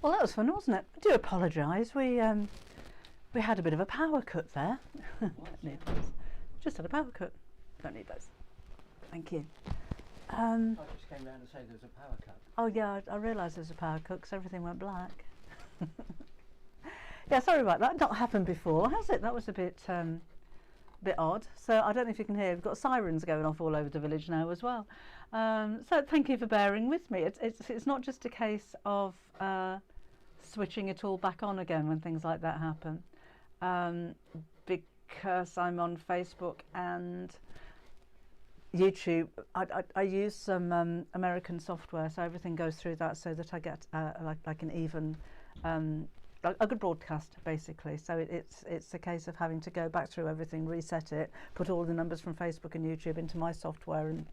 Well, that was fun, wasn't it? I do apologise. We had a bit of a power cut there. Don't need those. Just had a power cut. Don't need those. Thank you. I just came round to say there was a power cut. Oh yeah, I realised there was a power cut because everything went black. Yeah, sorry about that. Not happened before, has it? That was a bit odd. So I don't know if you can hear. We've got sirens going off all over the village now as well. So thank you for bearing with me. It's not just a case of switching it all back on again when things like that happen, because I'm on Facebook and YouTube. I use some American software, so everything goes through that, so that I get like an even a good broadcast, basically. So it's a case of having to go back through everything, reset it, put all the numbers from Facebook and YouTube into my software. And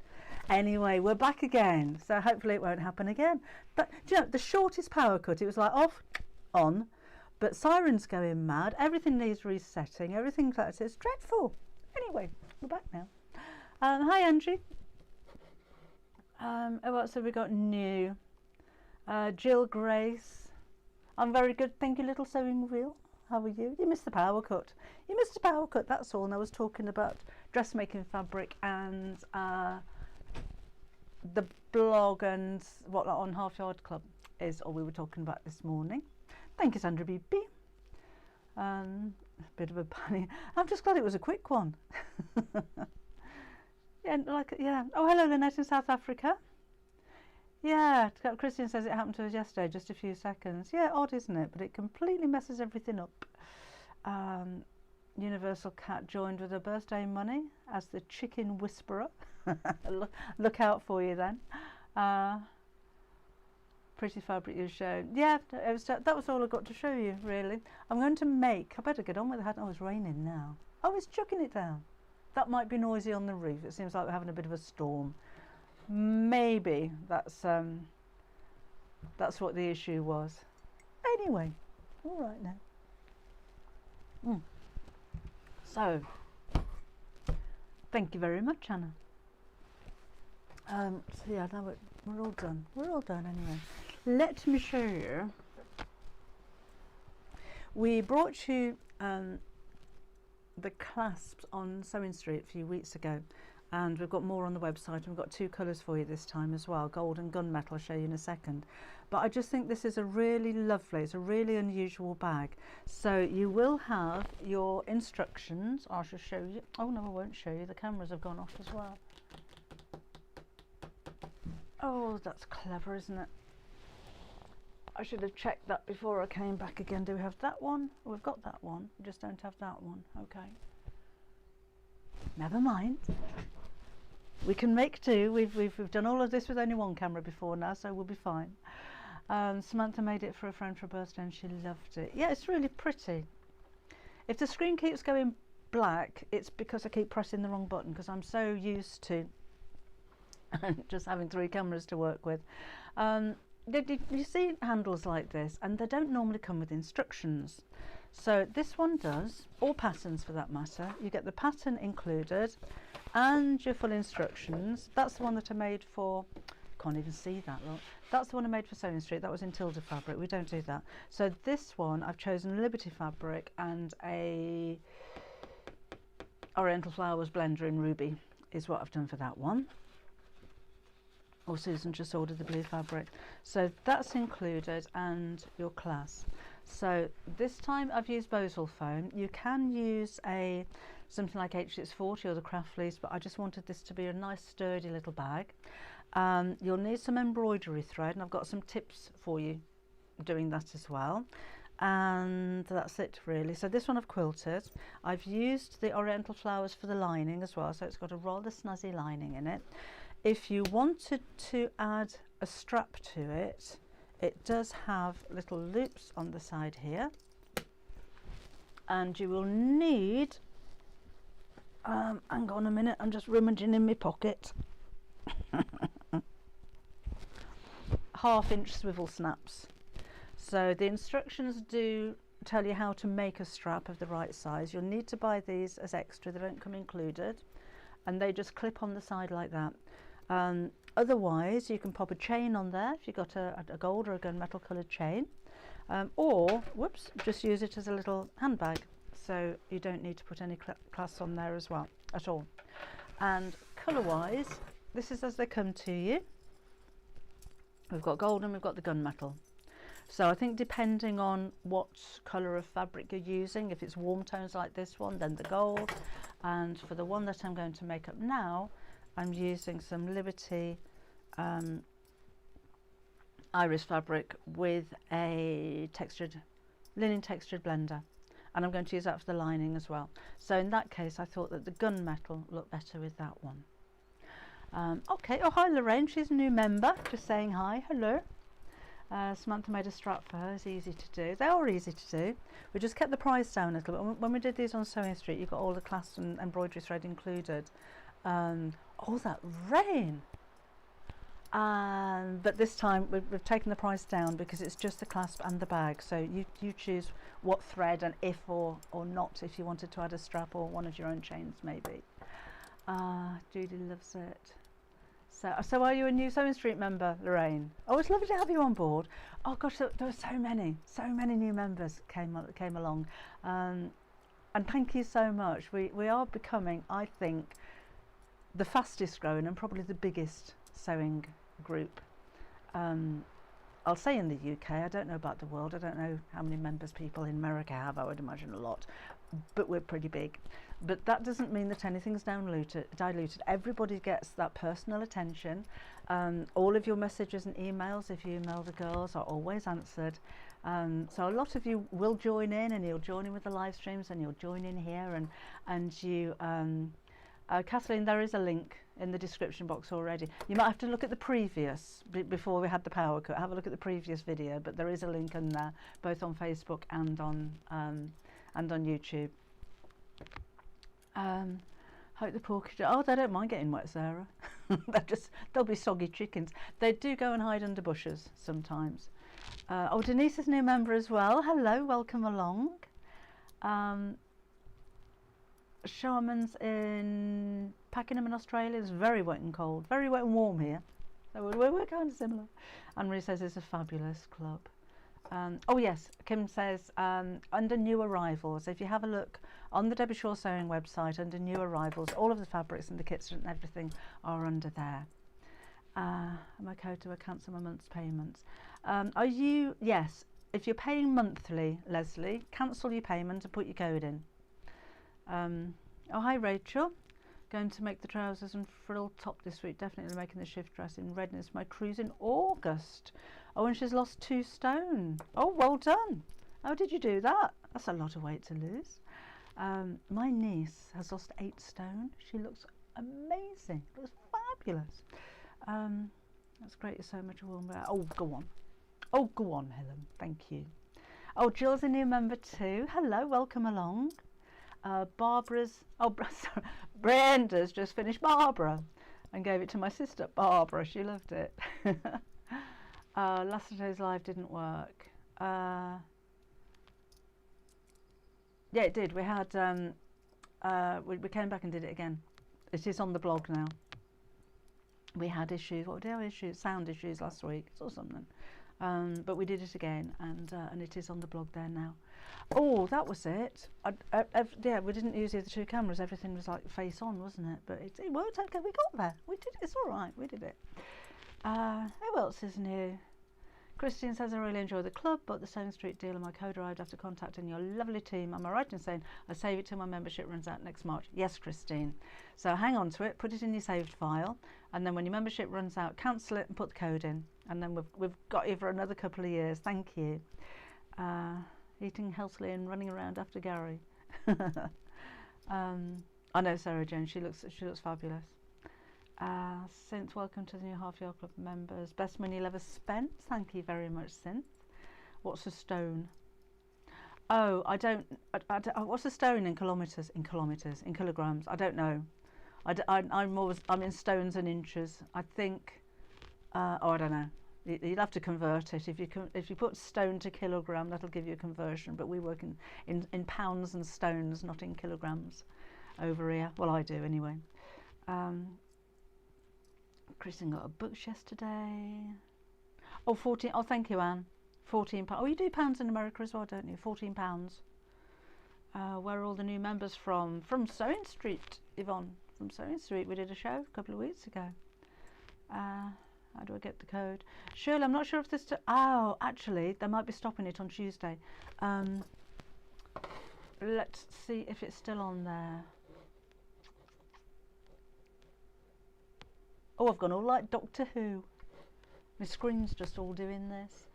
anyway, we're back again, so hopefully it won't happen again. But do you know, the shortest power cut, it was like off, on, but sirens going mad, everything needs resetting, everything like that. It's dreadful. Anyway, we're back now. Hi Angie. What have we got new? Jill Grace. I'm very good, thank you, little sewing wheel. How are you? You missed the power cut. You missed the power cut, that's all. And I was talking about dressmaking fabric and the blog and what on Half Yard Club is all we were talking about this morning. Thank you, Sandra BB. A bit of a panic. I'm just glad it was a quick one. Yeah. Oh, hello, Lynette in South Africa. Yeah, Christian says it happened to us yesterday, just a few seconds. Yeah, odd, isn't it? But it completely messes everything up. Universal Cat joined with her birthday money as the chicken whisperer. Look out for you then. Pretty fabric you've shown. Yeah, that was all I got to show you, really. I'm going to make, I better get on with it. Oh, it's raining now. Oh, it's chucking it down. That might be noisy on the roof. It seems like we're having a bit of a storm. Maybe that's what the issue was. Anyway, all right now. So, thank you very much, Anna. So yeah, now we're all done. We're all done anyway. Let me show you. We brought you the clasps on Sewing Street a few weeks ago, and we've got more on the website, and we've got two colours for you this time as well, gold and gunmetal. I'll show you in a second. But I just think this is a really lovely, it's a really unusual bag. So you will have your instructions. I shall show you. Oh no, I won't show you, the cameras have gone off as well. Oh, that's clever, isn't it? I should have checked that before I came back again. Do we have that one? We've got that one, we just don't have that one. Okay, never mind, we can make do. We've done all of this with only one camera before now, so we'll be fine. Samantha made it for a friend for a birthday and she loved it. Yeah, it's really pretty. If the screen keeps going black, it's because I keep pressing the wrong button, because I'm so used to just having three cameras to work with. You see handles like this, and they don't normally come with instructions. So this one does, or patterns for that matter. You get the pattern included and your full instructions. That's the one that I made for, can't even see that, look. That's the one I made for Sewing Street. That was in Tilda fabric. We don't do that. So this one I've chosen Liberty fabric and a Oriental Flowers blender in ruby is what I've done for that one. Or Susan just ordered the blue fabric. So that's included, and your clasp. So this time I've used Boswell foam. You can use something like H640 or the craft fleece, but I just wanted this to be a nice sturdy little bag. You'll need some embroidery thread, and I've got some tips for you doing that as well. And that's it really. So this one I've quilted. I've used the Oriental Flowers for the lining as well, so it's got a rather snazzy lining in it. If you wanted to add a strap to it, it does have little loops on the side here, and you will need hang on a minute, I'm just rummaging in my pocket. 1/2 inch swivel snaps. So the instructions do tell you how to make a strap of the right size. You'll need to buy these as extra, they don't come included, and they just clip on the side like that. Otherwise you can pop a chain on there if you've got a gold or a gunmetal coloured chain. or whoops, just use it as a little handbag, so you don't need to put any clasps on there as well at all. And colour wise, this is as they come to you. We've got gold and we've got the gunmetal. So I think depending on what colour of fabric you're using, if it's warm tones like this one, then the gold. And for the one that I'm going to make up now, I'm using some Liberty iris fabric with a linen textured blender, and I'm going to use that for the lining as well. So in that case I thought that the gunmetal looked better with that one. Okay, oh hi Lorraine, she's a new member, just saying hi, hello. Samantha made a strap for her, it's easy to do. They are easy to do. We just kept the price down a little bit. When we did these on Sewing Street, you got all the clasps and embroidery thread included. Oh, that rain! But this time we've taken the price down because it's just the clasp and the bag. So you choose what thread and if or not, if you wanted to add a strap or one of your own chains maybe. Judy loves it. So are you a new Sewing Street member, Lorraine? Oh, it's lovely to have you on board. Oh gosh, there were so many new members came along, and thank you so much. We are becoming, I think, the fastest growing and probably the biggest sewing group. I'll say in the UK. I don't know about the world. I don't know how many members people in America have. I would imagine a lot, but we're pretty big. But that doesn't mean that anything's diluted. Everybody gets that personal attention. All of your messages and emails, if you email the girls, are always answered. So a lot of you will join in, and you'll join in with the live streams, and you'll join in here, and you Kathleen, there is a link in the description box already. You might have to look at the previous, before we had the power cut, have a look at the previous video, but there is a link in there, both on Facebook and on YouTube. Hope the porky, oh, they don't mind getting wet, Sarah. They'll be soggy chickens. They do go and hide under bushes sometimes. Oh, Denise is a new member as well. Hello, welcome along. Sharman's in Pakenham in Australia. It's very wet and cold, very wet and warm here. So we're kind of similar. Anne-Marie says it's a fabulous club. Oh yes, Kim says under new arrivals, if you have a look on the Debbie Shaw Sewing website, under new arrivals, all of the fabrics and the kits and everything are under there. Am I code to cancel my month's payments? Are you? Yes, if you're paying monthly, Leslie, cancel your payment and put your code in. Oh hi Rachel, going to make the trousers and frill top this week, definitely making the shift dress in readiness for my cruise in August. Oh, and she's lost 2 stone. Oh, well done. How did you do that? That's a lot of weight to lose. My niece has lost 8 stone. She looks amazing, looks fabulous. That's great, you're so much warmer. Oh, go on Helen, thank you. Oh, Jill's a new member too. Hello, welcome along. Brenda's just finished Barbara and gave it to my sister Barbara. She loved it. Last Saturday's live didn't work. Yeah, it did. We had we came back and did it again. It is on the blog now. We had issues. What did we have issues? Sound issues last week or something. But we did it again, and it is on the blog there now. Oh, that was it. Yeah, we didn't use the other 2 cameras. Everything was like face on, wasn't it? But it worked okay. We got there. We did it. It's all right. We did it. Who else is new? Christine says, I really enjoy the club, but the Sewing Street deal and my code arrived after contacting your lovely team. Am I right in saying I save it till my membership runs out next March? Yes, Christine. So hang on to it, put it in your saved file, and then when your membership runs out, cancel it and put the code in. And then we've got you for another couple of years. Thank you. Eating healthily and running around after Gary. I know Sarah Jane. She looks fabulous. Synth, welcome to the new Half Yard Club members. Best money you'll ever spent. Thank you very much, Synth. What's a stone? Oh, I don't. What's a stone in kilometres? In kilograms? I don't know. I'm in stones and inches. I think. Oh, I don't know. You'll have to convert it. If you put stone to kilogram, that'll give you a conversion. But we work in pounds and stones, not in kilograms over here. Well, I do anyway. Kristen got a books yesterday. Oh, 14. Oh, thank you, Anne. £14. Oh, you do pounds in America as well, don't you? £14. Where are all the new members from? From Sewing Street, Yvonne. From Sewing Street. We did a show a couple of weeks ago. How do I get the code? Shirley, I'm not sure if this... Oh, actually, they might be stopping it on Tuesday. Let's see if it's still on there. Oh, I've gone all like Doctor Who. My screen's just all doing this.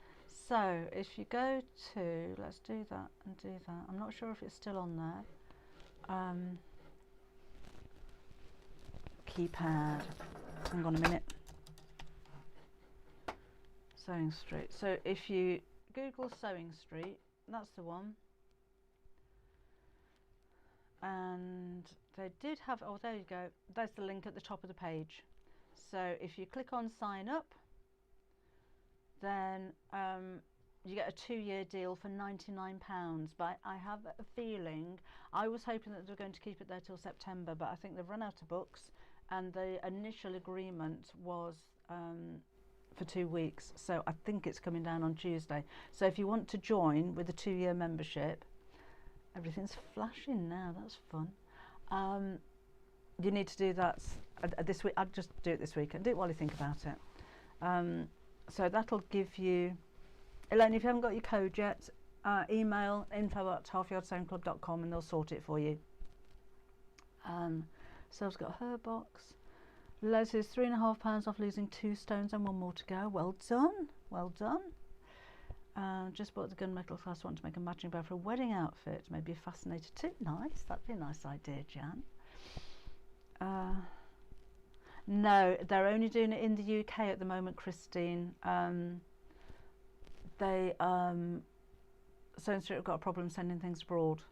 So, if you go to... Let's do that and do that. I'm not sure if it's still on there. Keypad. Hang on a minute. Sewing Street. So if you Google Sewing Street, that's the one. And they did have, oh, there you go. There's the link at the top of the page. So if you click on sign up, then you get a 2-year deal for £99. But I have a feeling, I was hoping that they were going to keep it there till September, but I think they've run out of books, and the initial agreement was for 2 weeks, so I think it's coming down on Tuesday. So if you want to join with a 2-year membership, everything's flashing now, that's fun. You need to do that this week. I'd just do it this week and do it while you think about it. So that'll give you, Elaine, if you haven't got your code yet, email info@halfyardsewingclub.com and they'll sort it for you. So I've got her box. Leslie's £3.5 off, losing 2 stones and 1 more to go. Well done, well done. Just bought the gunmetal class. Want to make a matching bow for a wedding outfit. Maybe a fascinator too. Nice, that'd be a nice idea, Jan. No, they're only doing it in the UK at the moment, Christine. Sewing Street have got a problem sending things abroad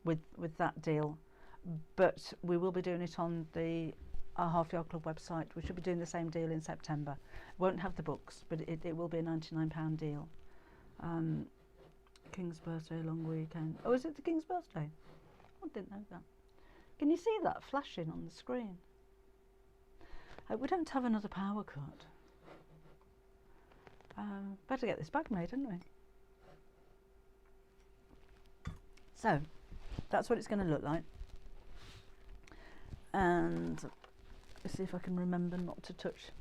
with that deal, but we will be doing it on our Half Yard Club website. We should be doing the same deal in September. Won't have the books, but it will be a £99 deal. King's birthday, long weekend. Oh, is it the King's birthday? I didn't know that. Can you see that flashing on the screen? We don't have another power cut. Better get this bag made, hadn't we? So, that's what it's going to look like. And let's see if I can remember not to touch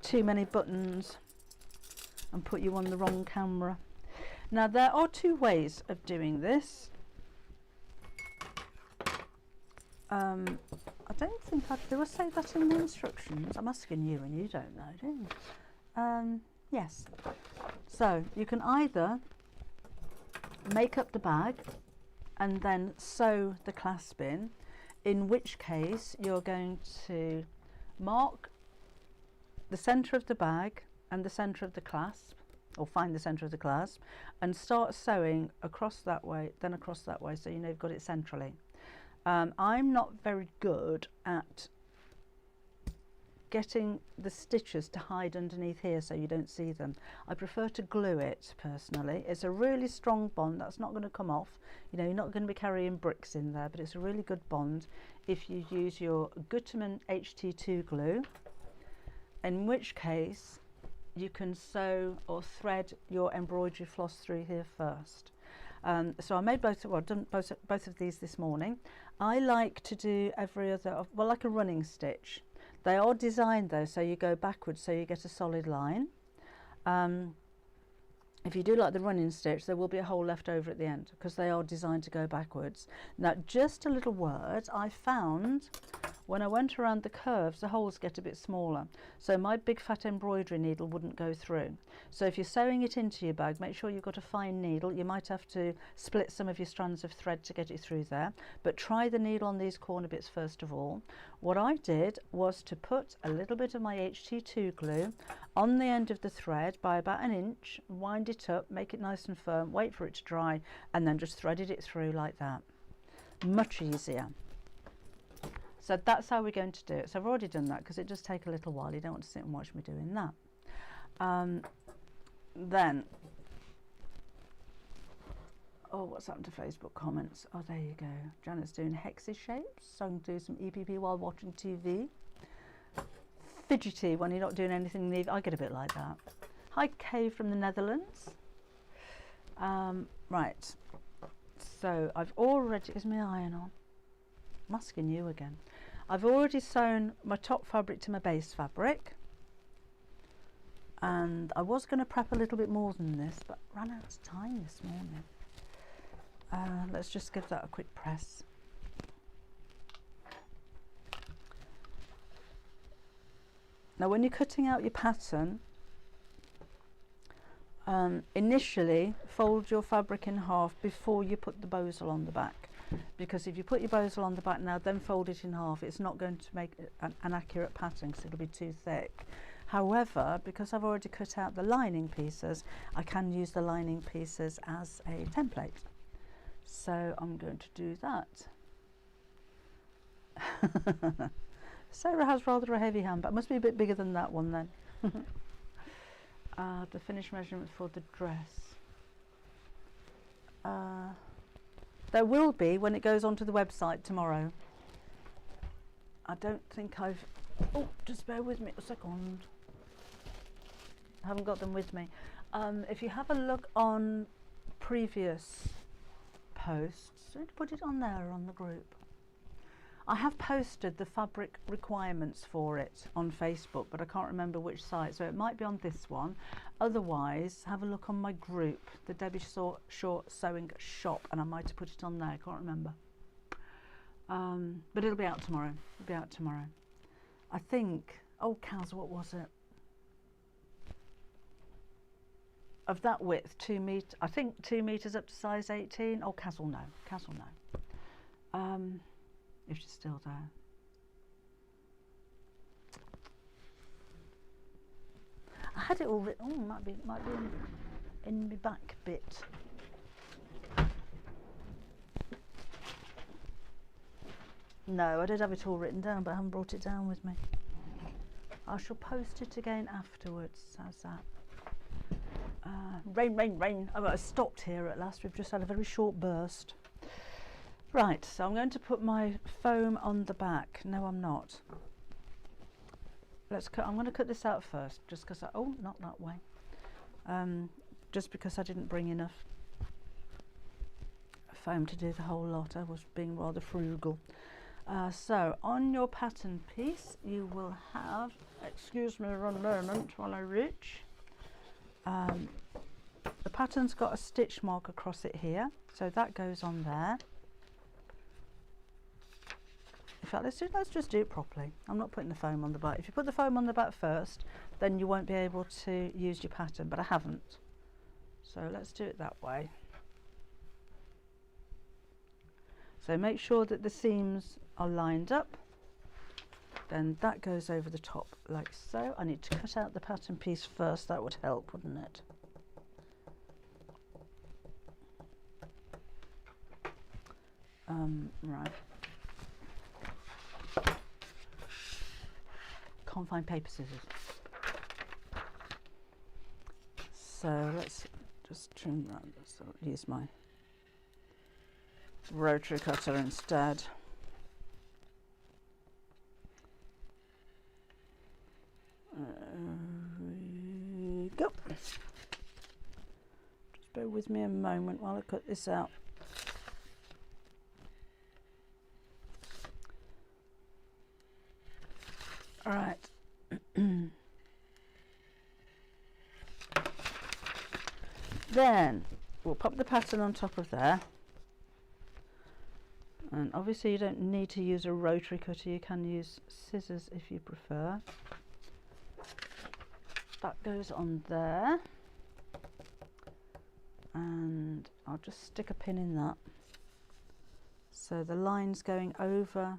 too many buttons and put you on the wrong camera. Now, there are 2 ways of doing this. I don't think do I say that in the instructions? I'm asking you and you don't know, do you? Yes. So you can either make up the bag and then sew the clasp in which case you're going to mark the centre of the bag and the centre of the clasp, or find the centre of the clasp and start sewing across that way, then across that way, so you know you've got it centrally. I'm not very good at getting the stitches to hide underneath here so you don't see them. I prefer to glue it personally. It's a really strong bond that's not going to come off. You know, you're not going to be carrying bricks in there, but it's a really good bond if you use your Gutermann HT2 glue, in which case you can sew or thread your embroidery floss through here first. So I made done both of these this morning. I like to do every other, well, like a running stitch. They are designed though, so you go backwards so you get a solid line. If you do like the running stitch, there will be a hole left over at the end because they are designed to go backwards. Now, just a little word, I found when I went around the curves, the holes get a bit smaller. So my big fat embroidery needle wouldn't go through. So if you're sewing it into your bag, make sure you've got a fine needle. You might have to split some of your strands of thread to get it through there, but try the needle on these corner bits first of all. What I did was to put a little bit of my HT2 glue on the end of the thread by about 1 inch, wind it up, make it nice and firm, wait for it to dry, and then just threaded it through like that. Much easier. So that's how we're going to do it. So I've already done that because it does take a little while. You don't want to sit and watch me doing that. Then, oh, what's happened to Facebook comments? Oh, there you go. Janet's doing hexy shapes, so I can do some EPP while watching TV. Fidgety when you're not doing anything. I get a bit like that. Hi, Kay from the Netherlands. Right, so I've already, is my iron on? I'm asking you again. I've already sewn my top fabric to my base fabric, and I was going to prep a little bit more than this, but ran out of time this morning. Let's just give that a quick press. Now when you're cutting out your pattern, initially fold your fabric in half before you put the bows on the back, because if you put your bows on the back now then fold it in half, it's not going to make an accurate pattern because it'll be too thick. However, because I've already cut out the lining pieces, I can use the lining pieces as a template. So I'm going to do that. Sarah has rather a heavy hand, but it must be a bit bigger than that one then. The finished measurement for the dress. There will be when it goes onto the website tomorrow. I don't think I've... Oh, just bear with me a second. I haven't got them with me. If you have a look on previous posts, did I put it on there or on the group? I have posted the fabric requirements for it on Facebook, but I can't remember which site, so it might be on this one. Otherwise, have a look on my group, the Debbie Short Sewing Shop, and I might have put it on there, I can't remember. But it'll be out tomorrow. It'll be out tomorrow. I think, oh Kaz, what was it? Of that width, 2 metre, I think 2 metres up to size 18. Oh, Kaz will know. Kaz will know. If she's still there. I had it all written. Oh, might be in my back bit. No, I did have it all written down, but I haven't brought it down with me. I shall post it again afterwards. How's that? Rain, rain, rain. Oh, I stopped here at last. We've just had a very short burst. Right, so I'm going to put my foam on the back. No, I'm not. Let's cut. I'm going to cut this out first, just because. Oh, not that way. Just because I didn't bring enough foam to do the whole lot. I was being rather frugal. So on your pattern piece, you will have. Excuse me one moment while I reach. The pattern's got a stitch mark across it here, so that goes on there. In fact, let's just do it properly. I'm not putting the foam on the back. If you put the foam on the back first, then you won't be able to use your pattern, but I haven't. So let's do it that way. So make sure that the seams are lined up. Then that goes over the top like so. I need to cut out the pattern piece first. That would help, wouldn't it? Right. Can't find paper scissors. So let's just trim that. So I'll use my rotary cutter instead. Go. Just bear with me a moment while I cut this out. All right. Then we'll pop the pattern on top of there. And obviously you don't need to use a rotary cutter, you can use scissors if you prefer. That goes on there. And I'll just stick a pin in that. So the line's going over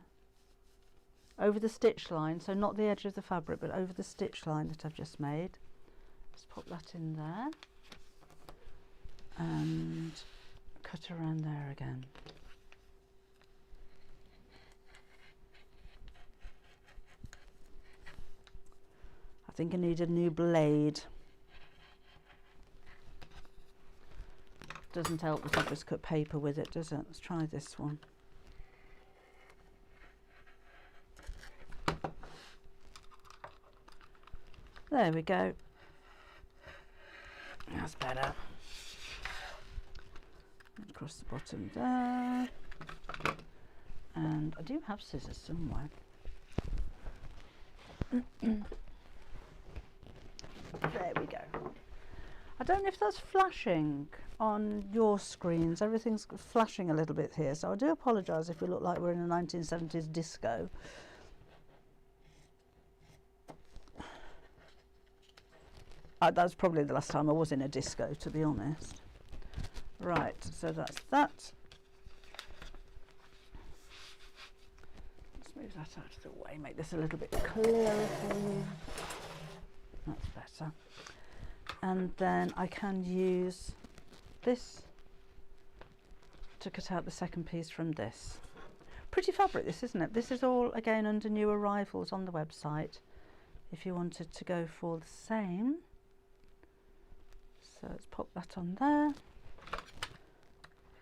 the stitch line, so not the edge of the fabric, but over the stitch line that I've just made. Just pop that in there and cut around there again. I think I need a new blade. Doesn't help if I just cut paper with it, does it? Let's try this one. There we go. That's better. across the bottom there, and I do have scissors somewhere. There we go. I don't know if that's flashing on your screens. Everything's flashing a little bit here, so I do apologise if we look like we're in a 1970s disco. That's probably the last time I was in a disco, to be honest. Right, so that's that. Let's move that out of the way, make this a little bit clearer for you. That's better. And then I can use this to cut out the second piece from this. Pretty fabric this, isn't it? This is all again under new arrivals on the website if you wanted to go for the same. So let's pop that on there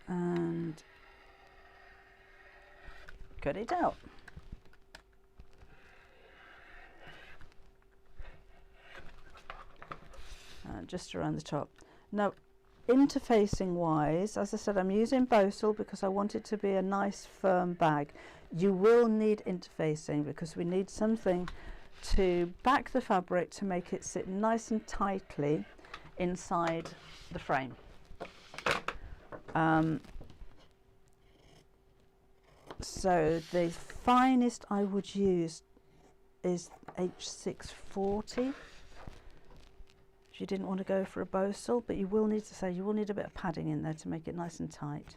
and cut it out. Just around the top. Now, interfacing wise, as I said, I'm using Bosal because I want it to be a nice firm bag. You will need interfacing because we need something to back the fabric to make it sit nice and tightly inside the frame. So the finest I would use is H640 if you didn't want to go for a Bosal, but you will need a bit of padding in there to make it nice and tight.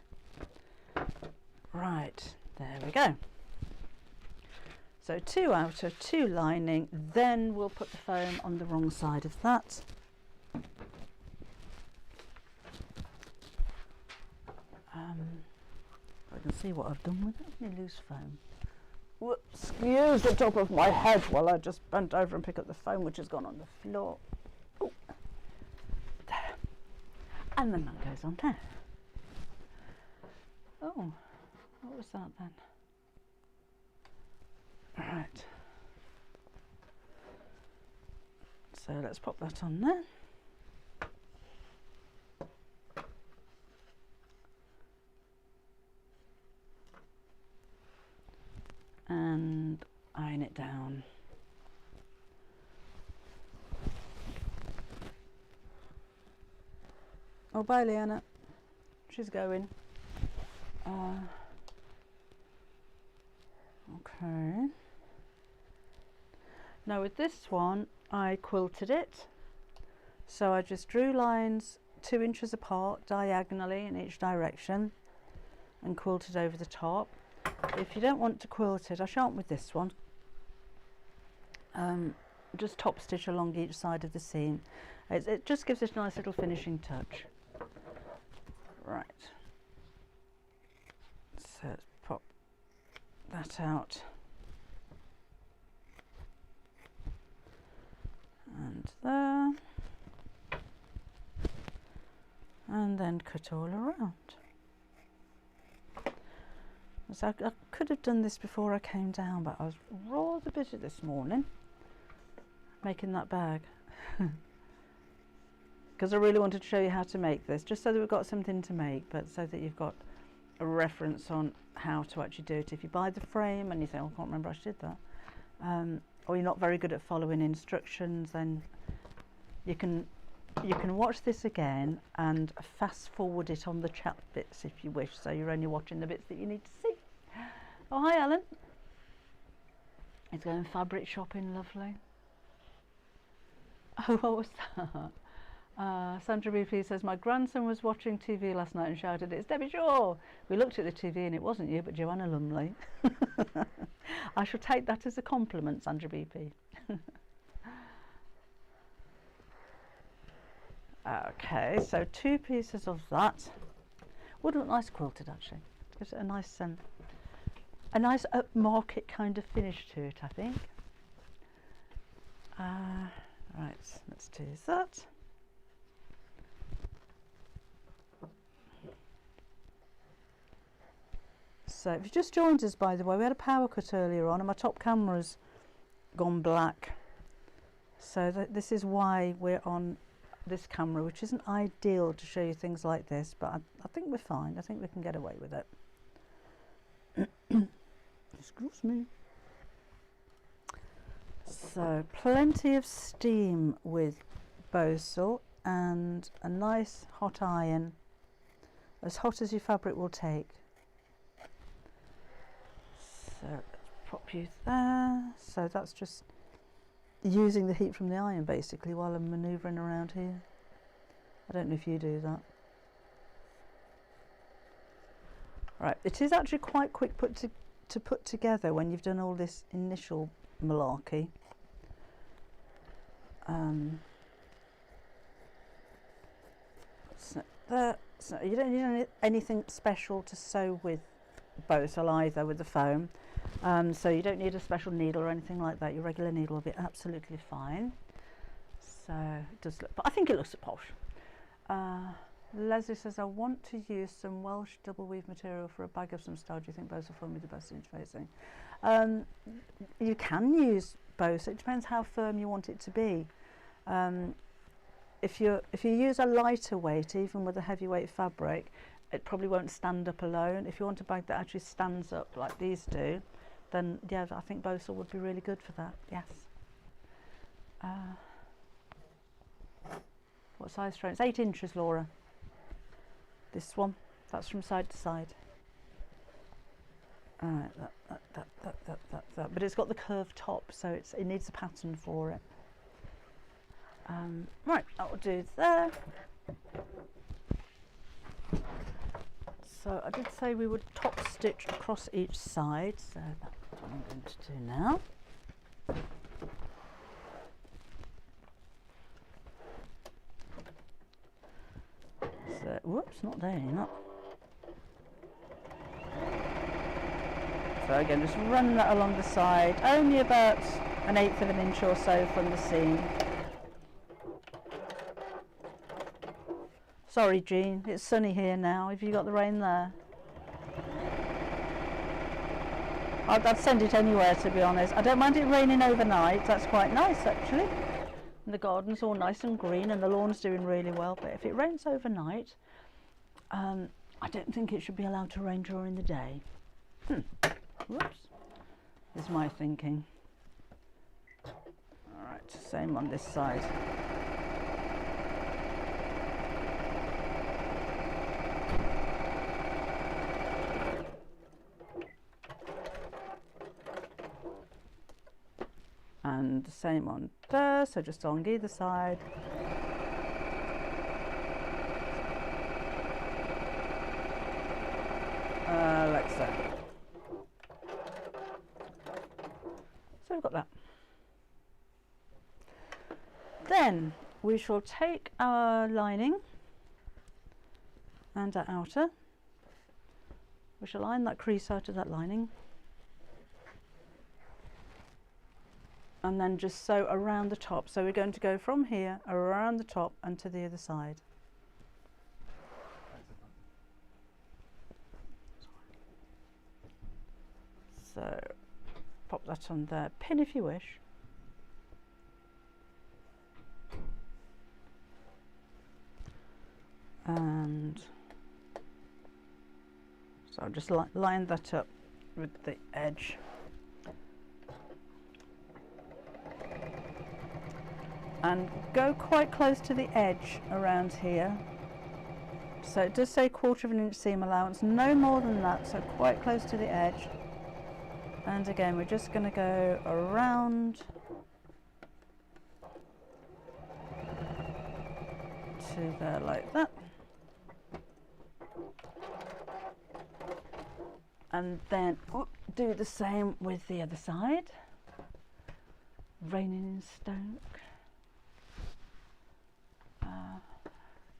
Right, there we go. So 2 outer, 2 lining, then we'll put the foam on the wrong side of that. I can see what I've done with it. Any loose foam. Whoops, excuse the top of my head while I just bent over and pick up the foam which has gone on the floor. Ooh. There. And then that goes on there. Oh, what was that then? Right. So let's pop that on there. And iron it down. Oh, bye, Leanna. She's going. Okay. Now with this one, I quilted it. So I just drew lines 2 inches apart diagonally in each direction and quilted over the top. If you don't want to quilt it, I shan't with this one. Just top stitch along each side of the seam. It just gives it a nice little finishing touch. Right. So let's pop that out. And there. And then cut all around. So I could have done this before I came down, but I was rather busy this morning making that bag because I really wanted to show you how to make this, just so that we've got something to make, but so that you've got a reference on how to actually do it. If you buy the frame and you think, oh, I can't remember I did that, or you're not very good at following instructions, then you can watch this again and fast forward it on the chat bits if you wish, so you're only watching the bits that you need to see. Oh, hi Alan. He's going fabric shopping, lovely. Oh, what was that? Sandra BP says, my grandson was watching TV last night and shouted, it's Debbie Shaw. We looked at the TV and it wasn't you, but Joanna Lumley. I shall take that as a compliment, Sandra BP. Okay, so 2 pieces of that. Would look nice quilted actually. Gives it a nice upmarket kind of finish to it, I think. Right, let's do that. So if you just joined us, by the way, we had a power cut earlier on and my top camera's gone black. So this is why we're on this camera, which isn't ideal to show you things like this, but I think we're fine. I think we can get away with it. Excuse me. So plenty of steam with Bosul and a nice hot iron, as hot as your fabric will take. So let's pop you there. So that's just using the heat from the iron basically while I'm manoeuvring around here. I don't know if you do that. Right, it is actually quite quick to put together when you've done all this initial malarkey. So you don't need anything special to sew with Bosul either, with the foam. So you don't need a special needle or anything like that. Your regular needle will be absolutely fine. So it does look, but I think it looks posh. Leslie says, I want to use some Welsh double weave material for a bag of some style. Do you think Bosul foam is the best interfacing? You can use Bosul. It depends how firm you want it to be. If you use a lighter weight, even with a heavyweight fabric, it probably won't stand up alone. If you want a bag that actually stands up like these do, then yeah, I think Bosul would be really good for that. Yes. What size frame? It's 8 inches, Laura. This one, that's from side to side. Alright, that. But it's got the curved top, so it needs a pattern for it. Right, that will do there. So I did say we would top stitch across each side, so that's what I'm going to do now. So, whoops, not there, not. So again, just run that along the side, only about 1/8 of an inch or so from the seam. Sorry, Jean, it's sunny here now. Have you got the rain there? I'd send it anywhere, to be honest. I don't mind it raining overnight. That's quite nice, actually. And the garden's all nice and green and the lawn's doing really well. But if it rains overnight, I don't think it should be allowed to rain during the day. Whoops. Is my thinking. All right, same on this side. And the same on there, so just along either side. Like so. So we've got that. Then we shall take our lining and our outer. We shall line that crease out of that lining. And then just sew around the top. So we're going to go from here around the top and to the other side. So pop that on there, pin if you wish. And so I'll just line that up with the edge. And go quite close to the edge around here. So it does say 1/4 of an inch seam allowance, no more than that, so quite close to the edge. And again, we're just going to go around to there like that. And then do the same with the other side. Raining in Stoke.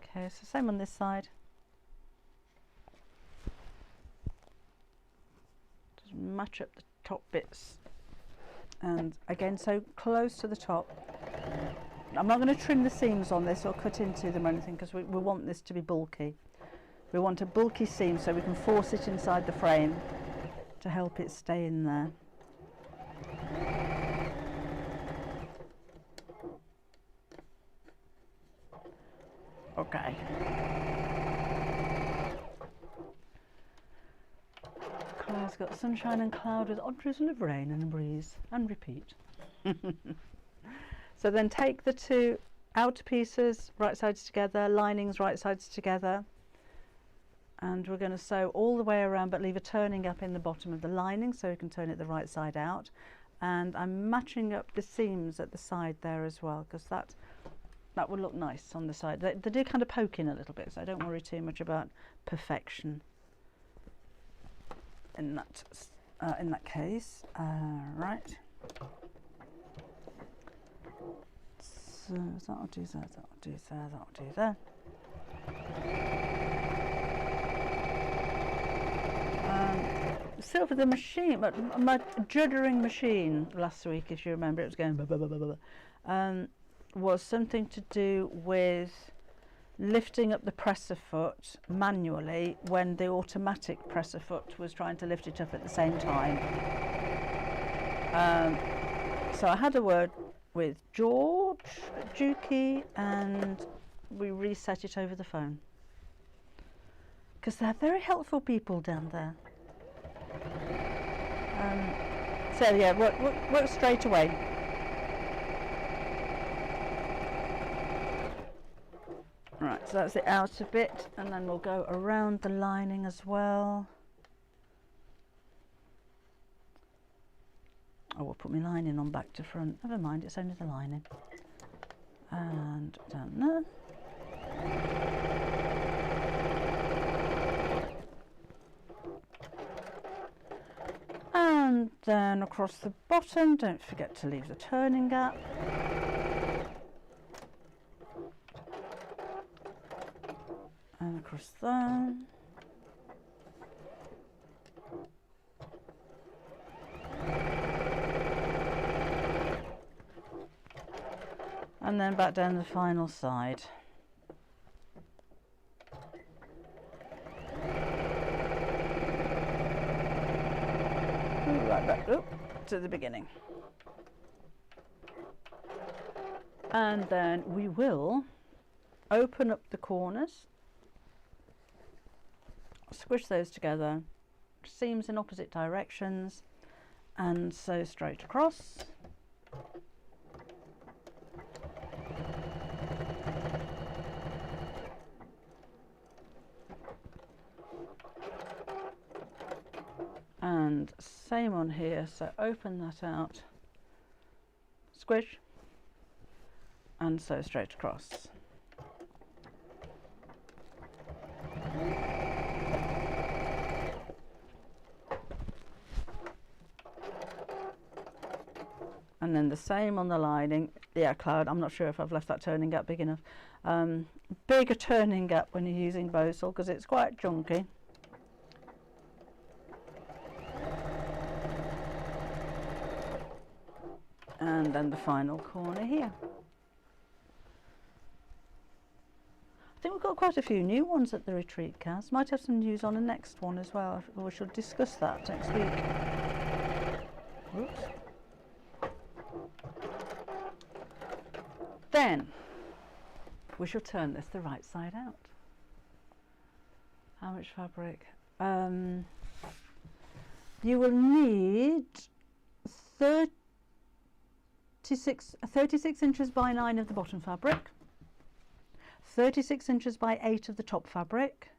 Okay, so same on this side. Just match up the top bits. And again, so close to the top. I'm not going to trim the seams on this or cut into them or anything because we want this to be bulky. We want a bulky seam so we can force it inside the frame to help it stay in there. Okay. Claire's got sunshine and cloud with odd drizzle of rain and a breeze, and repeat. So then take the two outer pieces, right sides together, linings right sides together, and we're going to sew all the way around but leave a turning gap in the bottom of the lining so you can turn it the right side out. And I'm matching up the seams at the side there as well, because that will look nice on the side. They do kind of poke in a little bit, so don't worry too much about perfection in that case. Right. So that'll do there, that'll do there, that'll do there. So for the machine, my juddering machine last week, if you remember, it was going blah, blah, blah, blah, blah, was something to do with lifting up the presser foot manually when the automatic presser foot was trying to lift it up at the same time. So I had a word with George at Juki and we reset it over the phone, because they're very helpful people down there. So yeah, work straight away. Right, so that's the outer bit, and then we'll go around the lining as well. Oh, we'll put my lining on back to front. Never mind, it's only the lining. And down there. And then across the bottom, don't forget to leave the turning gap. And across there. And then back down the final side. Right back up to the beginning. And then we will open up the corners, squish those together, seams in opposite directions, and sew straight across. And same on here, so open that out, squish, and sew straight across. And then the same on the lining. Yeah, Cloud, I'm not sure if I've left that turning gap big enough. Bigger turning gap when you're using Bosal, because it's quite chunky. And then the final corner here. I think we've got quite a few new ones at the retreat, Kaz. Might have some news on the next one as well. We shall discuss that next week. Oops. Then we shall turn this the right side out. How much fabric? You will need 36 inches by 9 of the bottom fabric, 36 inches by 8 of the top fabric,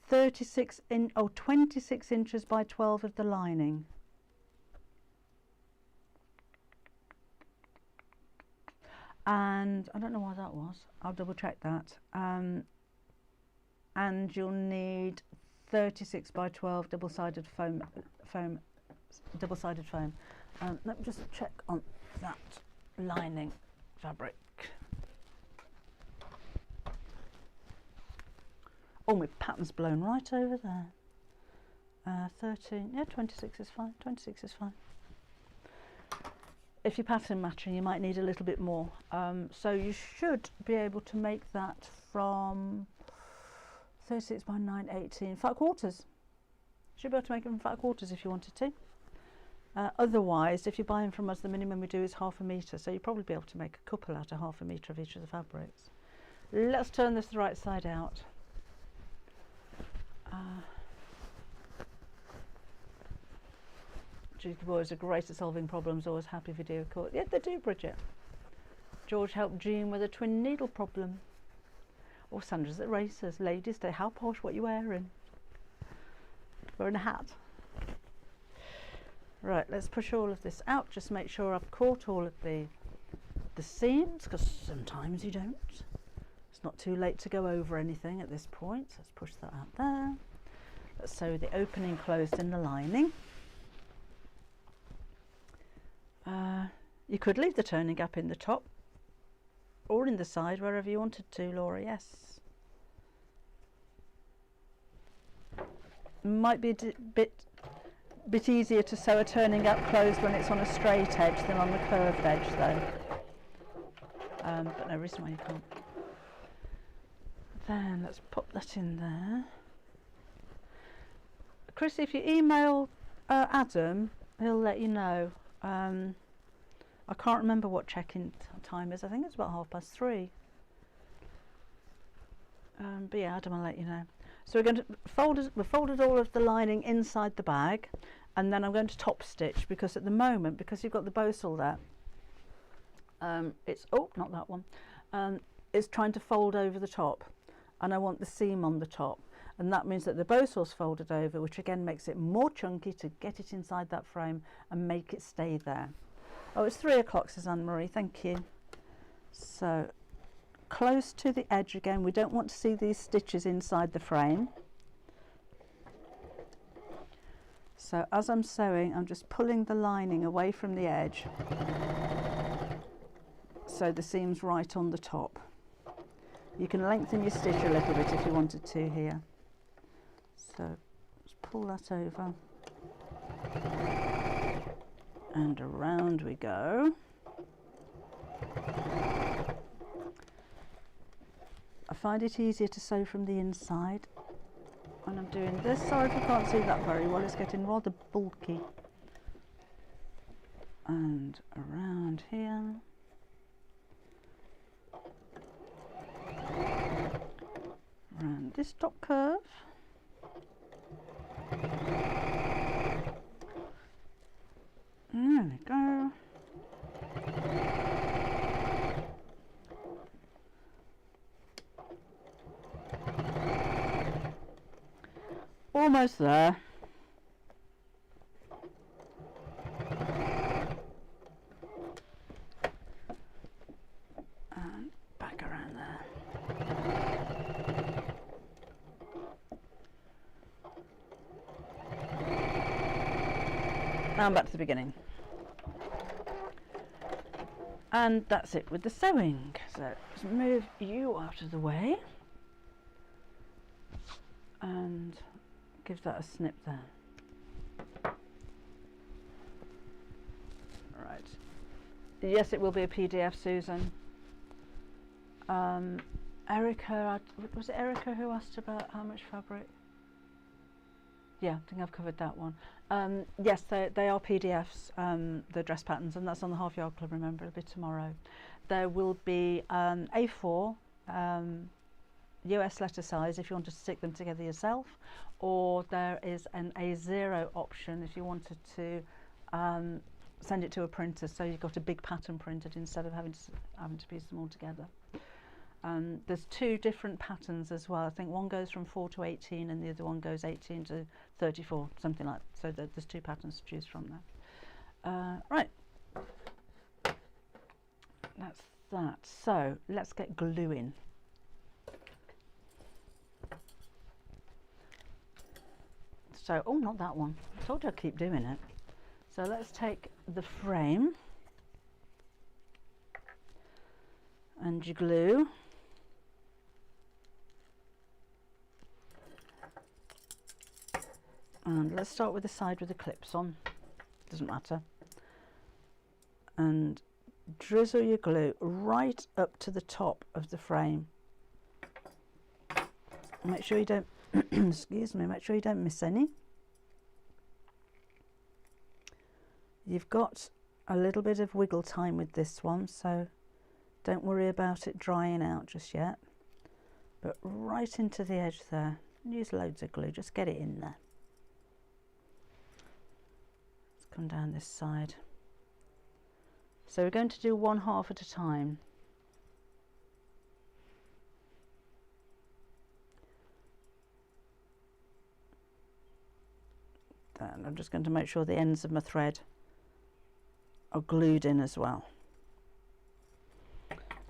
26 inches by 12 of the lining. And I don't know why that was. I'll double check that. And you'll need 36 by 12 double-sided foam. Let me just check on that lining fabric. Oh, my pattern's blown right over there. 13, yeah, 26 is fine. 26 is fine. If you're pattern matching, you might need a little bit more. So you should be able to make that from 36 by 9, 18, flat quarters. Should be able to make it from flat quarters if you wanted to. Otherwise, if you're buying from us, the minimum we do is 1/2 metre, so you'll probably be able to make a couple out of 1/2 metre of each of the fabrics. Let's turn this the right side out. Judy boys are great at solving problems, always happy video call. Yeah, they do, Bridget. George helped Jean with a twin needle problem. Or Sandra's at races. Ladies, they how posh, what you wearing? Wearing a hat. Right, let's push all of this out. Just make sure I've caught all of the seams, because sometimes you don't. It's not too late to go over anything at this point. Let's push that out there. Let's sew the opening closed in the lining. You could leave the turning gap in the top or in the side, wherever you wanted to, Laura, yes. Might be a bit easier to sew a turning gap closed when it's on a straight edge than on the curved edge though. But no reason why you can't. Then let's pop that in there. Chris, if you email Adam, he'll let you know. I can't remember what check-in time is. I think it's about 3:30. But yeah, Adam will let you know. So we're going to we've folded all of the lining inside the bag, and then I'm going to top stitch, because at the moment, because you've got the bosal there, it's, oh, not that one, it's trying to fold over the top, and I want the seam on the top, and that means that the bosal's folded over, which again makes it more chunky to get it inside that frame and make it stay there. Oh, it's 3 o'clock, says Anne-Marie, thank you. So close to the edge again, we don't want to see these stitches inside the frame. So as I'm sewing, I'm just pulling the lining away from the edge so the seam's right on the top. You can lengthen your stitch a little bit if you wanted to here. So just pull that over. And around we go. I find it easier to sew from the inside when I'm doing this. Sorry if you can't see that very well, it's getting rather bulky. And around here. Around this top curve. There we go. Almost there. And back around there. Now I'm back to the beginning. And that's it with the sewing. So let's move you out of the way and give that a snip there. Right. Yes, it will be a PDF, Susan. Erica, was it Erica who asked about how much fabric? Yeah, I think I've covered that one. Yes, they are PDFs, the dress patterns, and that's on the Half Yard Club, remember, it'll be tomorrow. There will be A4 US letter size if you want to stick them together yourself, or there is an A0 option if you wanted to send it to a printer, so you've got a big pattern printed instead of having to piece them all together. There's 2 different patterns as well. I think one goes from 4 to 18 and the other one goes 18 to 34, something like that. So there's 2 patterns to choose from there. Right, that's that. So let's get gluing. So, oh, not that one. I told you I'd keep doing it. So let's take the frame and your glue. And let's start with the side with the clips on, doesn't matter. And drizzle your glue right up to the top of the frame. Make sure you don't, excuse me, make sure you don't miss any. You've got a little bit of wiggle time with this one, so don't worry about it drying out just yet. but right into the edge there. Use loads of glue, just get it in there. Let's come down this side. So we're going to do one half at a time. Then I'm just going to make sure the ends of my thread are glued in as well.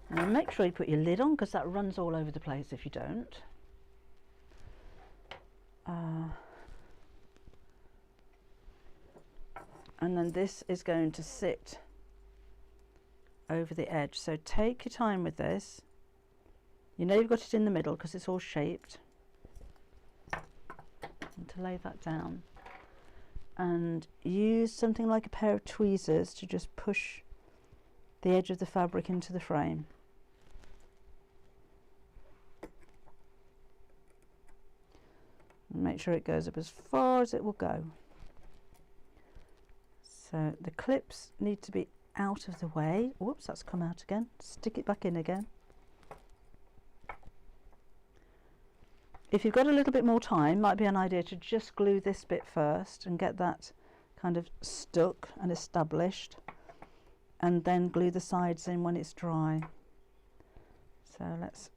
And make sure you put your lid on, because that runs all over the place if you don't. And then this is going to sit over the edge, so take your time with this. You know you've got it in the middle because it's all shaped. And to lay that down, and use something like a pair of tweezers to just push the edge of the fabric into the frame. And make sure it goes up as far as it will go. So the clips need to be out of the way. Whoops, that's come out again. Stick it back in again. If you've got a little bit more time, might be an idea to just glue this bit first and get that kind of stuck and established, and then glue the sides in when it's dry. So let's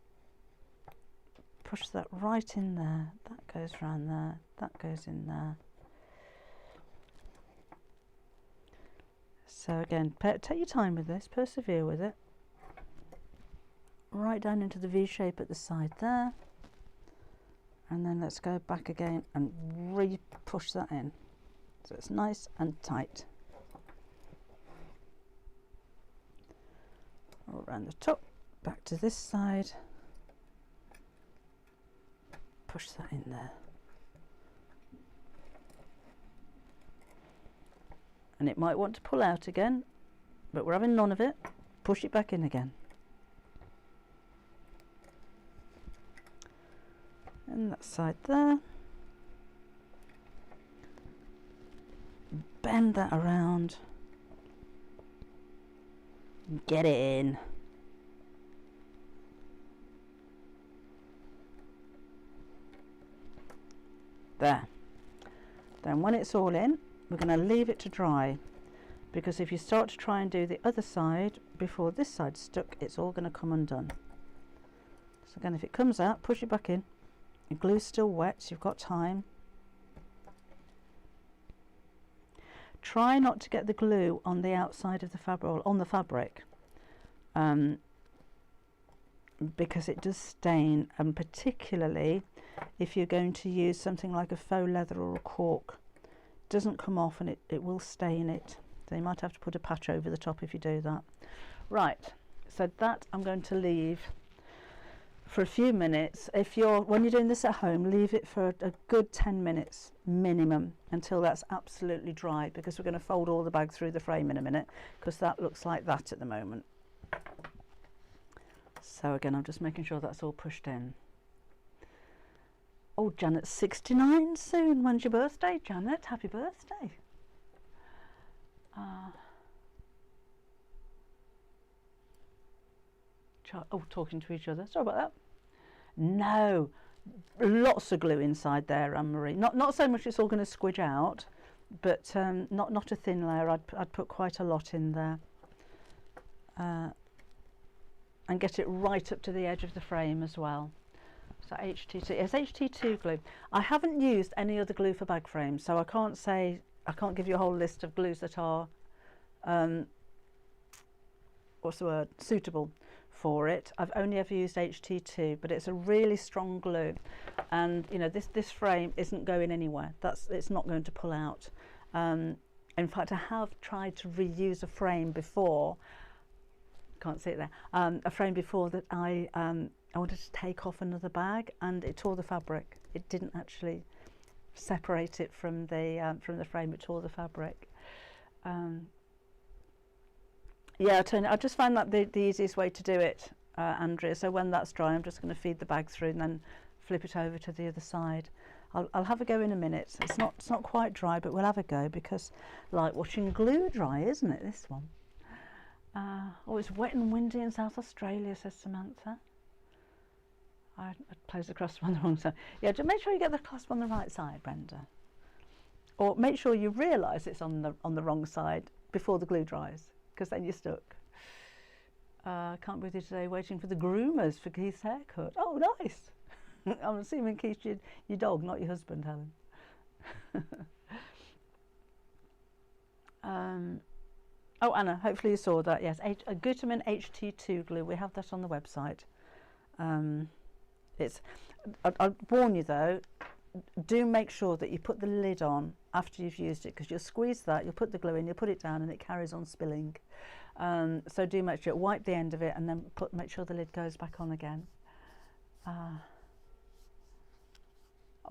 push that right in there. That goes around there, that goes in there. So again, take your time with this, persevere with it. Right down into the V shape at the side there. And then let's go back again and re-push that in. So it's nice and tight. All around the top, back to this side. Push that in there. And it might want to pull out again, but we're having none of it. Push it back in again. And that side there. Bend that around. Get it in. There. Then when it's all in, we're going to leave it to dry, because if you start to try and do the other side before this side's stuck, it's all going to come undone. So again, if it comes out, push it back in. Your glue's still wet, so you've got time. Try not to get the glue on the outside of the fabric, or on the fabric, because it does stain, and particularly if you're going to use something like a faux leather or a cork. It doesn't come off and it will stain it. So you might have to put a patch over the top if you do that. Right, so that I'm going to leave for a few minutes. When you're doing this at home, leave it for a good 10 minutes minimum until that's absolutely dry, because we're going to fold all the bag through the frame in a minute, because that looks like that at the moment. So again, I'm just making sure that's all pushed in. Oh, Janet's 69 soon. When's your birthday, Janet? Happy birthday. Talking to each other. Sorry about that. No, lots of glue inside there, Anne-Marie. Not so much it's all going to squidge out, but not a thin layer. I'd put quite a lot in there, and get it right up to the edge of the frame as well. So HT2, yes, HT2 glue. I haven't used any other glue for bag frames, so I can't give you a whole list of glues that are suitable for it. I've only ever used HT2, but it's a really strong glue, and you know this frame isn't going anywhere. It's not going to pull out. In fact, I have tried to reuse a frame before. Can't see it there. A frame before that I wanted to take off another bag, and it tore the fabric. It didn't actually separate it from the frame. It tore the fabric. Yeah, I just find that the easiest way to do it, Andrea. So when that's dry, I'm just going to feed the bag through and then flip it over to the other side. I'll have a go in a minute. It's not quite dry, but we'll have a go, because like watching glue dry, isn't it, this one? Oh, it's wet and windy in South Australia, says Samantha. I placed the clasp on the wrong side. Yeah, just make sure you get the clasp on the right side, Brenda. Or make sure you realise it's on the wrong side before the glue dries, because then you're stuck. Can't be with you today, waiting for the groomers for Keith's haircut. Oh, nice. I'm assuming Keith's your dog, not your husband, Helen. Oh, Anna, hopefully you saw that. Yes, a Gutermann HT2 glue. We have that on the website. I'll warn you though, do make sure that you put the lid on after you've used it, because you'll squeeze that, you'll put the glue in, you'll put it down, and it carries on spilling. So do make sure, wipe the end of it, and then make sure the lid goes back on again. Oh,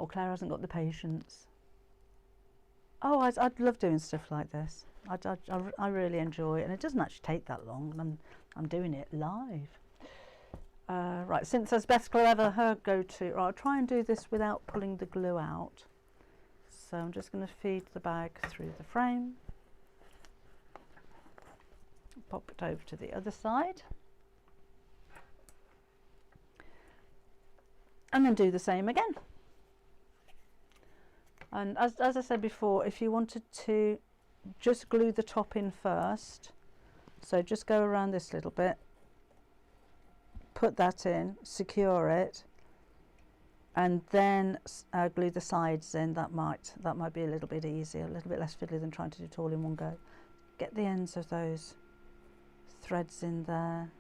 Claire hasn't got the patience. Oh, I'd love doing stuff like this. I really enjoy it, and it doesn't actually take that long, and I'm doing it live. Right, Cynthia's best glue ever, her go-to. Right, I'll try and do this without pulling the glue out. So I'm just going to feed the bag through the frame. Pop it over to the other side. And then do the same again. And as I said before, if you wanted to just glue the top in first, so just go around this little bit, put that in, secure it, and then glue the sides in. That might be a little bit easier, a little bit less fiddly than trying to do it all in one go. Get the ends of those threads in there,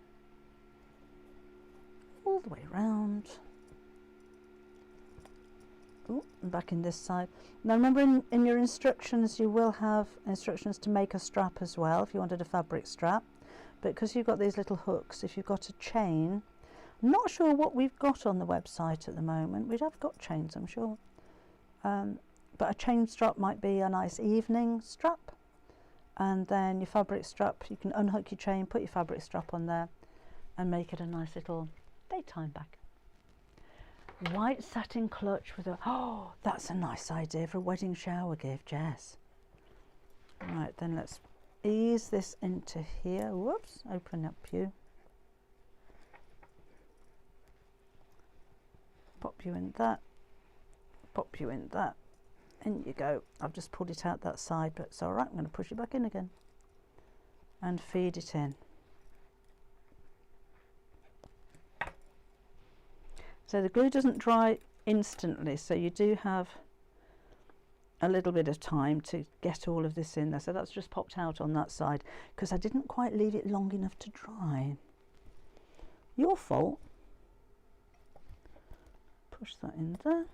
all the way around. Ooh, and back in this side. Now remember, in your instructions you will have instructions to make a strap as well if you wanted a fabric strap, but because you've got these little hooks, if you've got a chain, I'm not sure what we've got on the website at the moment. We have got chains, I'm sure, but a chain strap might be a nice evening strap, and then your fabric strap, you can unhook your chain, put your fabric strap on there, and make it a nice little daytime bag. White satin clutch with a, oh, that's a nice idea for a wedding shower gift, Jess. Right, then let's ease this into here. Whoops, open up you. Pop you in that, pop you in that. In you go. I've just pulled it out that side, but it's all right. I'm going to push it back in again and feed it in. So the glue doesn't dry instantly, so you do have a little bit of time to get all of this in there. So that's just popped out on that side because I didn't quite leave it long enough to dry. Your fault. Push that in there.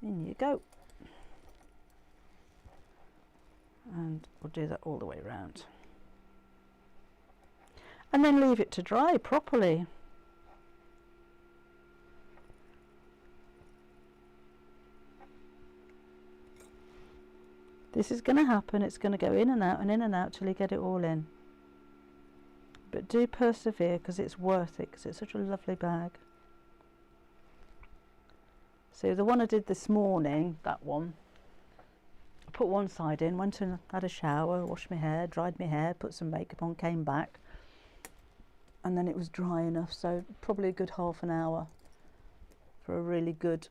In you go. And we'll do that all the way around. And then leave it to dry properly. This is going to happen, it's going to go in and out till you get it all in. But do persevere because it's worth it, because it's such a lovely bag. So the one I did this morning, that one, I put one side in, went and had a shower, washed my hair, dried my hair, put some makeup on, came back, and then it was dry enough, so probably a good half an hour for a really good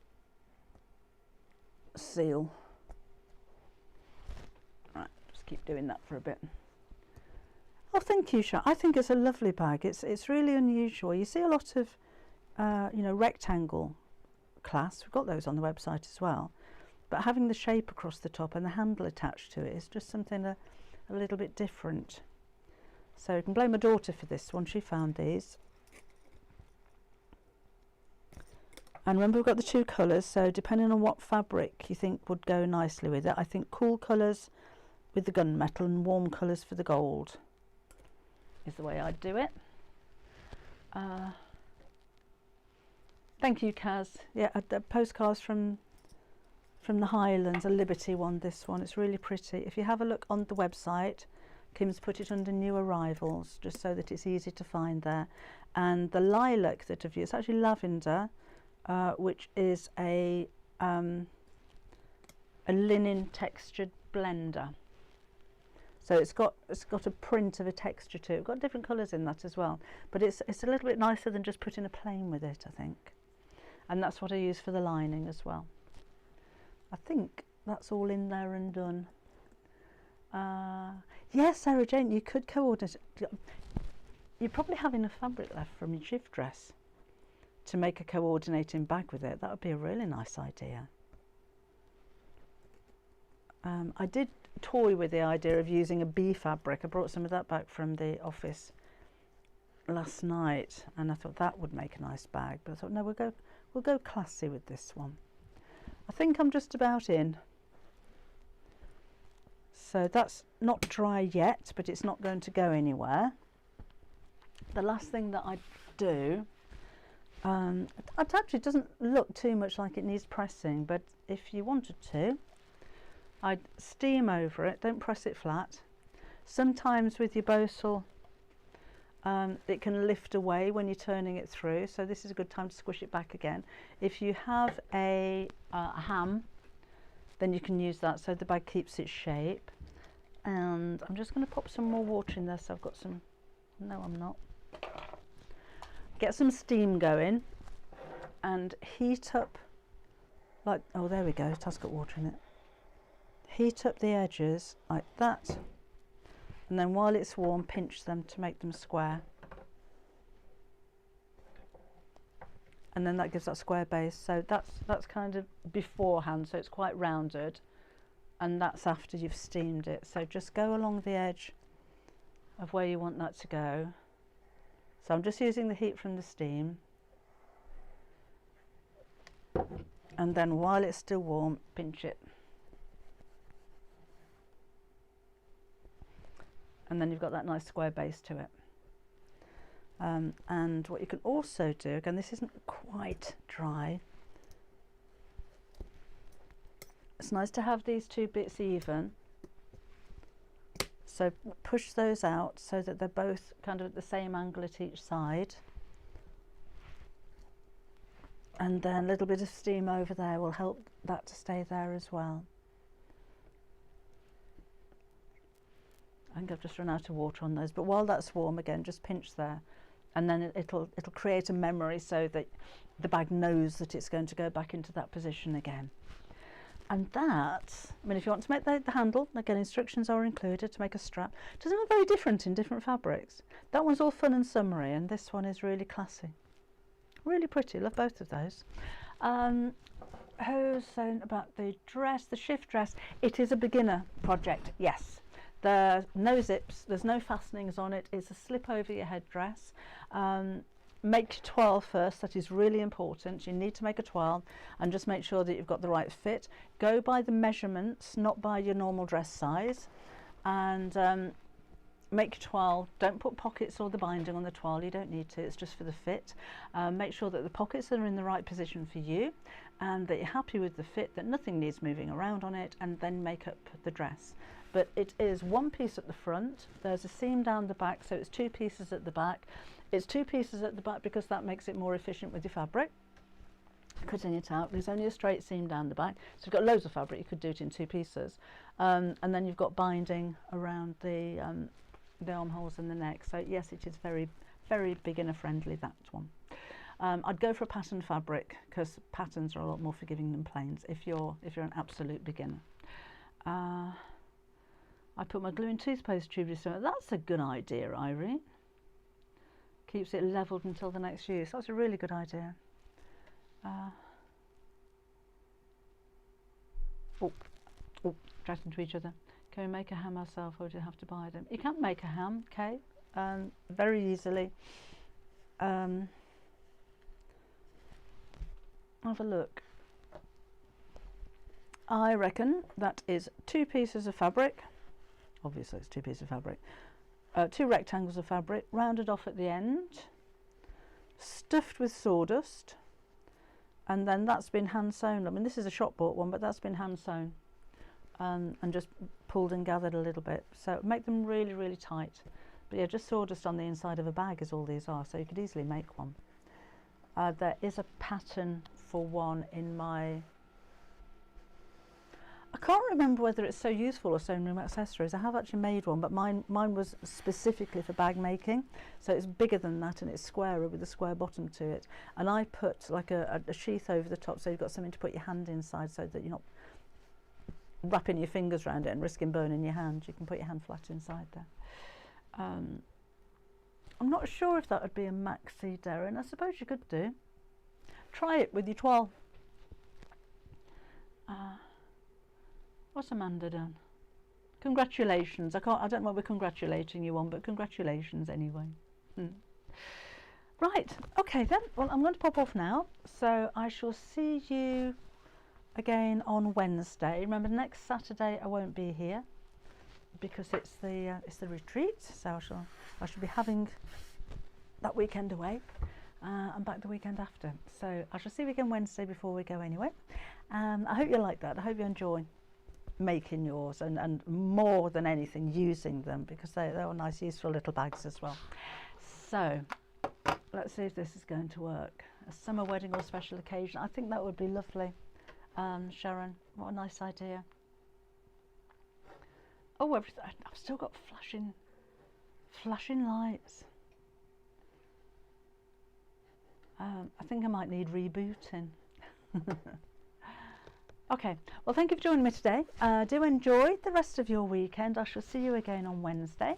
seal. Right, just keep doing that for a bit. Oh, thank you, Sha. I think it's a lovely bag. It's really unusual. You see a lot of you know, rectangle clasps. We've got those on the website as well, but having the shape across the top and the handle attached to it is just something a little bit different. So you can blame my daughter for this one. She found these. And remember, we've got the two colours, so depending on what fabric you think would go nicely with it, I think cool colours with the gunmetal and warm colours for the gold is the way I'd do it. Thank you, Kaz. Yeah, the postcards from the Highlands, a Liberty one, this one. It's really pretty. If you have a look on the website, Kim's put it under new arrivals, just so that it's easy to find there. And the lilac that I've used, it's actually lavender, which is a linen textured blender. So it's got a print of a texture to it. It's got different colours in that as well, but it's a little bit nicer than just putting a plain with it, I think. And that's what I use for the lining as well. I think that's all in there and done. Yes, Sarah Jane, you could coordinate. You probably have enough fabric left from your shift dress to make a coordinating bag with it. That would be a really nice idea. I did toy with the idea of using a bee fabric. I brought some of that back from the office last night, and I thought that would make a nice bag. But I thought, no, we'll go classy with this one. I think I'm just about in. So that's not dry yet, but it's not going to go anywhere. The last thing that I do, it actually doesn't look too much like it needs pressing, but if you wanted to, I'd steam over it. Don't press it flat. Sometimes with your Bosal, it can lift away when you're turning it through, so this is a good time to squish it back again. If you have a ham, then you can use that so the bag keeps its shape. And I'm just going to pop some more water in there, so I've got some, no I'm not. Get some steam going and heat up, like, oh there we go, it has got water in it. Heat up the edges like that, and then while it's warm, pinch them to make them square. And then that gives that square base. So that's kind of beforehand, so it's quite rounded, and that's after you've steamed it. So just go along the edge of where you want that to go. So I'm just using the heat from the steam, and then while it's still warm, pinch it. And then you've got that nice square base to it. And what you can also do, again, this isn't quite dry. It's nice to have these two bits even. So push those out so that they're both kind of at the same angle at each side. And then a little bit of steam over there will help that to stay there as well. I think I've just run out of water on those, but while that's warm, again, just pinch there, and then it'll create a memory so that the bag knows that it's going to go back into that position again. And that, I mean, if you want to make the handle, again, instructions are included to make a strap. It doesn't look very different in different fabrics. That one's all fun and summery, and this one is really classy. Really pretty, love both of those. Who's saying about the dress, the shift dress? It is a beginner project, yes. There's no zips, there's no fastenings on it, it's a slip over your headdress. Make your toile first, that is really important. You need to make a toile and just make sure that you've got the right fit. Go by the measurements, not by your normal dress size. And make your toile, don't put pockets or the binding on the toile, you don't need to, it's just for the fit. Make sure that the pockets are in the right position for you and that you're happy with the fit, that nothing needs moving around on it, and then make up the dress. But it is one piece at the front, there's a seam down the back, so it's two pieces at the back. It's two pieces at the back because that makes it more efficient with your fabric. Cutting it out, there's only a straight seam down the back, so you've got loads of fabric, you could do it in two pieces. And then you've got binding around the armholes and the neck. So yes, it is very, very beginner friendly, that one. I'd go for a pattern fabric because patterns are a lot more forgiving than plains if you're an absolute beginner. I put my glue in toothpaste tube this summer. That's a good idea, Irene. Keeps it levelled until the next use. That's a really good idea. Chatting to each other. Can we make a ham ourselves, or do you have to buy them? You can make a ham, okay, very easily. Have a look. I reckon that is 2 pieces of fabric. Obviously it's 2 pieces of fabric. 2 rectangles of fabric, rounded off at the end, stuffed with sawdust, and then that's been hand sewn. I mean, this is a shop bought one, but that's been hand sewn and just pulled and gathered a little bit. So make them really, really tight. But yeah, just sawdust on the inside of a bag is all these are, so you could easily make one. There is a pattern for one in my I can't remember whether it's so useful or sewing room accessories. I have actually made one, but mine was specifically for bag making, so it's bigger than that and it's squarer with a square bottom to it. And I put like a sheath over the top, so you've got something to put your hand inside, so that you're not wrapping your fingers around it and risking burning your hand. You can put your hand flat inside there. I'm not sure if that would be a maxi, Darren. I suppose you could do. Try it with your toile. What's Amanda done? Congratulations. I don't know what we're congratulating you on, but congratulations anyway. Right, okay then. Well, I'm going to pop off now. So I shall see you again on Wednesday. Remember, next Saturday I won't be here because it's the retreat. So I shall be having that weekend away. And back the weekend after. So I shall see you again Wednesday before we go anyway. I hope you like that. I hope you enjoy making yours and more than anything using them, because they're nice useful little bags as well. So let's see if this is going to work. A summer wedding or special occasion. I think that would be lovely. Sharon, what a nice idea. Oh, I've still got flashing lights. I think I might need rebooting. Okay, well, thank you for joining me today. Do enjoy the rest of your weekend. I shall see you again on Wednesday.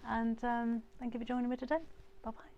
And thank you for joining me today. Bye-bye.